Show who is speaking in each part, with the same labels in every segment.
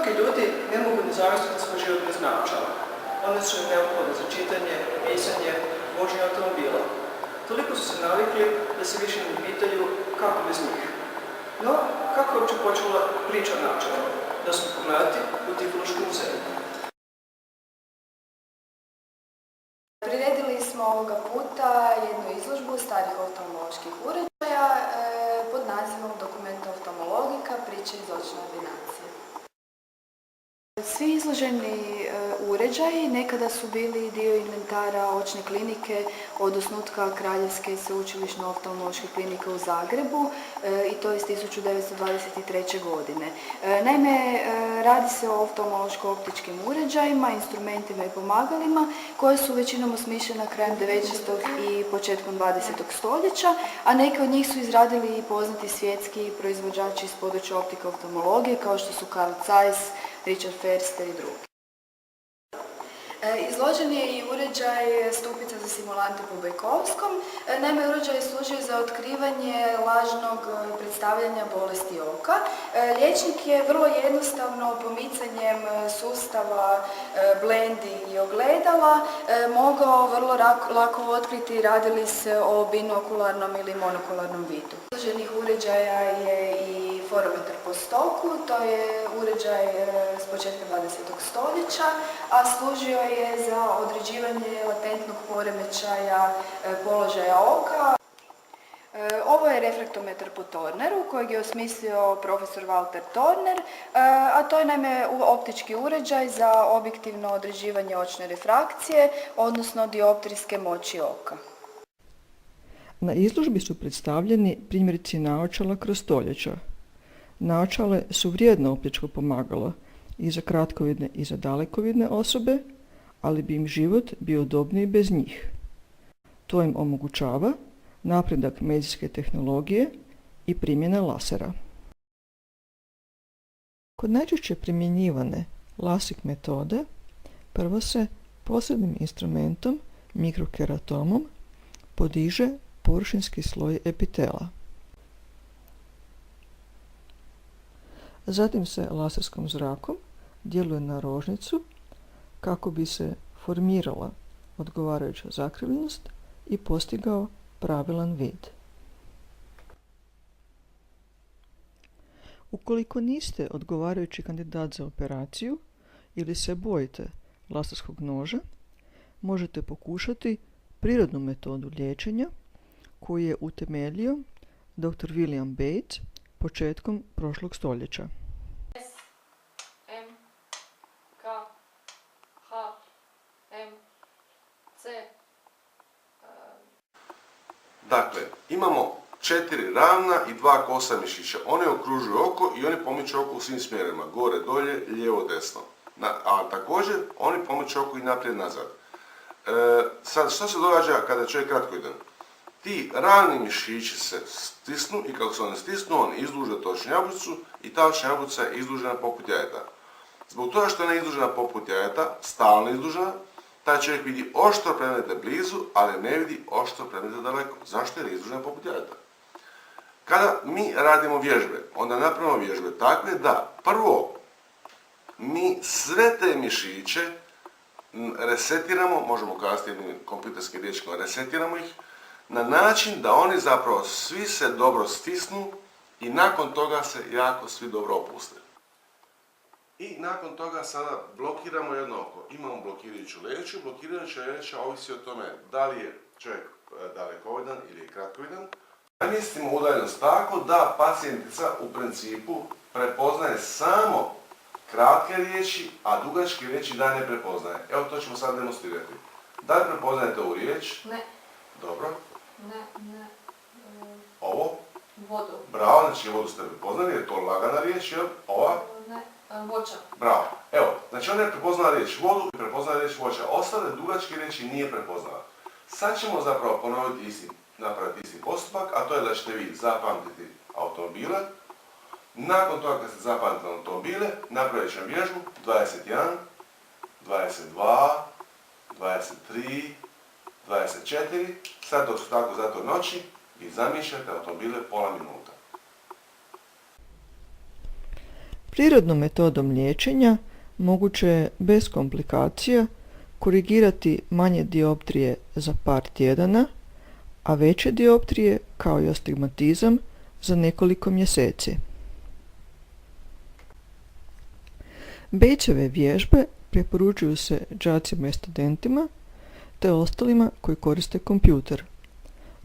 Speaker 1: Mnogi ljudi ne mogu ni zamisliti svoj život bez naočala. One su im neophodne za čitanje, pisanje, vožnje automobila. Toliko su se navikli da se više ne pitaju kako bez njih. No, kako je uopće počela priča o naočalama? Da smo pogledati u Tipološkom muzeju.
Speaker 2: Priredili smo ovoga puta jednu izložbu starih oftalmoloških uređaja pod nazivom Dokumenta oftalmologika, priče iz očne ordinacije. Svi izloženi uređaji nekada su bili dio inventara očne klinike od osnutka Kraljevske sveučilišne oftalmološke klinike u Zagrebu i to iz 1923. godine. Naime, radi se o oftalmološko-optičkim uređajima, instrumentima i pomagalima koje su većinom osmišljena krajem 19. i početkom 20. stoljeća, a neke od njih su izradili i poznati svjetski proizvođači iz područja optike oftalmologije kao što su Carl Zeiss, Richard Förster i drugi. Izložen je i uređaj stupica za simulante po Bajkovskom. Naime, uređaj je služio za otkrivanje lažnog predstavljanja bolesti oka. Liječnik je vrlo jednostavno pomicanjem sustava blendi i ogledala mogao vrlo lako otkriti radi li se o binokularnom ili monokularnom vidu. Izloženih uređaja je i forometar po stoku, to je uređaj s početka 20. stoljeća, a služio je za određivanje latentnog poremećaja položaja oka. Ovo je refraktometar po Torneru, kojeg je osmislio profesor Walter Torner, a to je naime optički uređaj za objektivno određivanje očne refrakcije, odnosno dioptrijske moći oka.
Speaker 3: Na izložbi su predstavljeni primjerici naočala kroz stoljeća. Naočale su vrijedno optičko pomagalo i za kratkovidne i za dalekovidne osobe, ali bi im život bio udobniji bez njih. To im omogućava napredak medicinske tehnologije i primjena lasera. Kod najčešće primjenjivane LASIK metode, prvo se posebnim instrumentom, mikrokeratomom, podiže površinski sloj epitela. Zatim se laserskom zrakom djeluje na rožnicu kako bi se formirala odgovarajuća zakrivljenost i postigao pravilan vid. Ukoliko niste odgovarajući kandidat za operaciju ili se bojite laserskog noža, možete pokušati prirodnu metodu liječenja koju je utemeljio dr. William Bates početkom prošlog stoljeća.
Speaker 4: S, M, K, H, M, C.
Speaker 5: Dakle, imamo 4 ravna i 2 kosa mišića. One okružuju oko i oni pomiču oko u svim smjerovima, gore, dolje, lijevo, desno. A također, oni pomiču oko i naprijed, nazad. Sad, što se događa kada je čovjek kratkovidan? Ti ravni mišići se stisnu i kako se one stisnu, on izduže točnu jabučicu i ta točna jabučica je izdužena poput jajeta. Zbog toga što je ona izdužena poput jajeta, stalno izdužena, taj čovjek vidi oštro predmete blizu, ali ne vidi oštro predmete daleko. Zašto? Jer je izdužena poput jajeta. Kada mi radimo vježbe, onda napravimo vježbe takve da prvo mi sve te mišiće resetiramo, možemo kazati jednim kompjuterskim riječima, resetiramo ih na način da oni zapravo svi se dobro stisnu i nakon toga se jako svi dobro opuste. I nakon toga sada blokiramo jedno oko. Imamo blokirajuću leđu. Blokirajuća leđa ovisi o tome da li je čovjek dalekovidan ili je kratkovidan. Namjestimo udaljenost tako da pacijentica u principu prepoznaje samo kratke riječi, a dugačke riječi da ne prepoznaje. Evo to ćemo sad demonstrirati. Da li prepoznajete ovu riječ?
Speaker 4: Ne.
Speaker 5: Dobro.
Speaker 4: Ne.
Speaker 5: Ovo?
Speaker 4: Vodu.
Speaker 5: Bravo, znači vodu ste prepoznali, jer je to lagana riječ, jel? Ova?
Speaker 4: Ne. Voća.
Speaker 5: Bravo. Evo, znači ona je prepoznala riječ vodu i prepoznala riječ voća. Ostale dugačke riječi nije prepoznala. Sad ćemo zapravo ponoviti napraviti isti postupak, a to je da ćete vi zapamtiti automobile. Nakon toga kad ste zapamtili automobile, napravit ćemo vježbu 21, 22, 23, 24. Sad dok su tako zato noći i zamišljate automobile pola minuta.
Speaker 3: Prirodnom metodom liječenja moguće je bez komplikacija korigirati manje dioptrije za par tjedana, a veće dioptrije, kao i astigmatizam, za nekoliko mjeseci. Batesove vježbe preporučuju se đacima i studentima te ostalima koji koriste kompjuter.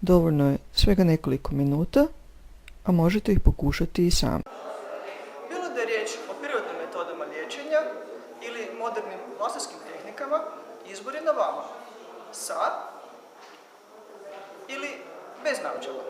Speaker 3: Dovoljno je svega nekoliko minuta, a možete ih pokušati i sami.
Speaker 1: Bilo da je riječ o prirodnim metodama liječenja ili modernim laserskim tehnikama, izbor je na vama. Sa ili bez naočala.